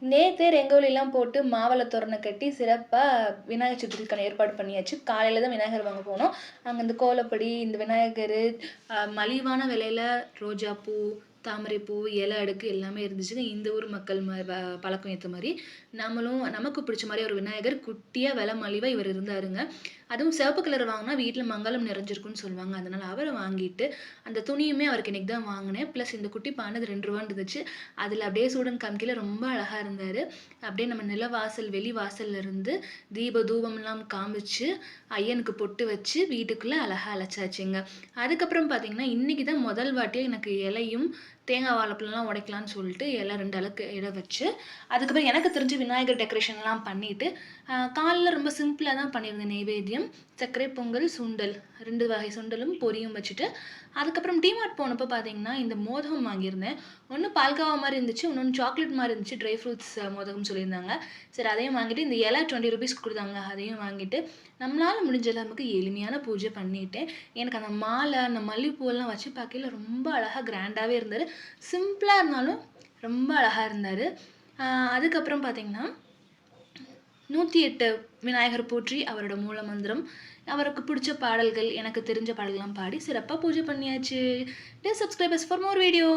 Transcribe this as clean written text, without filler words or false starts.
நேத்தே ரெங்கோலிலாம் போட்டு மாவிள தோரணம் கட்டி சிறப்பாக விநாயகர் சதுர்த்திக்கான ஏற்பாடு பண்ணியாச்சு. காலையில் தான் விநாயகர் வாங்க போனோம். அங்கே இந்த கோலப்பொடி, இந்த விநாயகர், மலிவான விலையில ரோஜாப்பூ, தாமரைப்பூ, இலை அடுக்கு எல்லாமே இருந்துச்சுங்க. இந்த ஊர் மக்கள் பழக்கம் ஏற்ற மாதிரி நம்மளும் நமக்கு பிடிச்ச மாதிரி ஒரு விநாயகர் குட்டியாக விலை மலிவாக இவர் இருந்தாருங்க. அதுவும் சிவப்பு கலர் வாங்கினா வீட்டில் மங்களம் நிறைஞ்சிருக்குன்னு சொல்லுவாங்க. அதனால் அவரை வாங்கிட்டு அந்த துணியுமே அவருக்கு இன்னைக்கு தான் வாங்கினேன். ப்ளஸ் இந்த குட்டி பானை ₹2 இருந்துச்சு. அதில் அப்படியே சூடன் காமிக்கையில் ரொம்ப அழகாக இருந்தார். அப்படியே நம்ம நிலவாசல் வெளி வாசல்ல இருந்து தீப தூபம்லாம் காமிச்சு ஐயனுக்கு பொட்டு வச்சு வீட்டுக்குள்ளே அழகாக அழைச்சாச்சுங்க. அதுக்கப்புறம் பார்த்தீங்கன்னா இன்றைக்கி தான் முதல் வாட்டியாக எனக்கு இலையும் தேங்காய் வாழைப்பழம்லாம் உடைக்கலான்னு சொல்லிட்டு எல்லாம் 2 அளவுக்கு இட வச்சு அதுக்கப்புறம் எனக்கு தெரிஞ்சு விநாயகர் டெக்கரேஷன்லாம் பண்ணிவிட்டு காலைல ரொம்ப சிம்பிளாக தான் பண்ணியிருந்தேன். நெய்வேத்தியம், சர்க்கரை பொங்கல், சுண்டல் 2 வகை சுண்டலும் பொரியும் வச்சுட்டு அதுக்கப்புறம் டிமார்ட் போனப்போ பார்த்தீங்கன்னா இந்த மோதகம் வாங்கியிருந்தேன். ஒன்று பால்கோவா மாதிரி இருந்துச்சு, இன்னொன்று சாக்லேட் மாதிரி இருந்துச்சு. ட்ரை ஃப்ரூட்ஸ் மோதகம் சொல்லியிருந்தாங்க. சரி அதையும் வாங்கிட்டு இந்த இலை ₹20 கொடுத்தாங்க. அதையும் வாங்கிட்டு நம்மளால் முடிஞ்ச அளவுக்கு எளிமையான பூஜை பண்ணிட்டேன். எனக்கு அந்த மாலை அந்த மல்லிகைப்பூவெல்லாம் வச்சு பார்க்கையில் ரொம்ப அழகாக கிராண்டாகவே இருந்தார். சிம்பிளாக இருந்தாலும் ரொம்ப அழகாக இருந்தார். அதுக்கப்புறம் பார்த்தீங்கன்னா 108 விநாயகர் போற்றி அவரோட மூல மந்திரம், அவருக்கு பிடிச்ச பாடல்கள், எனக்கு தெரிஞ்ச பாடல்கள்லாம் பாடி சிறப்பாக பூஜை பண்ணியாச்சு. Dear subscribers for more video.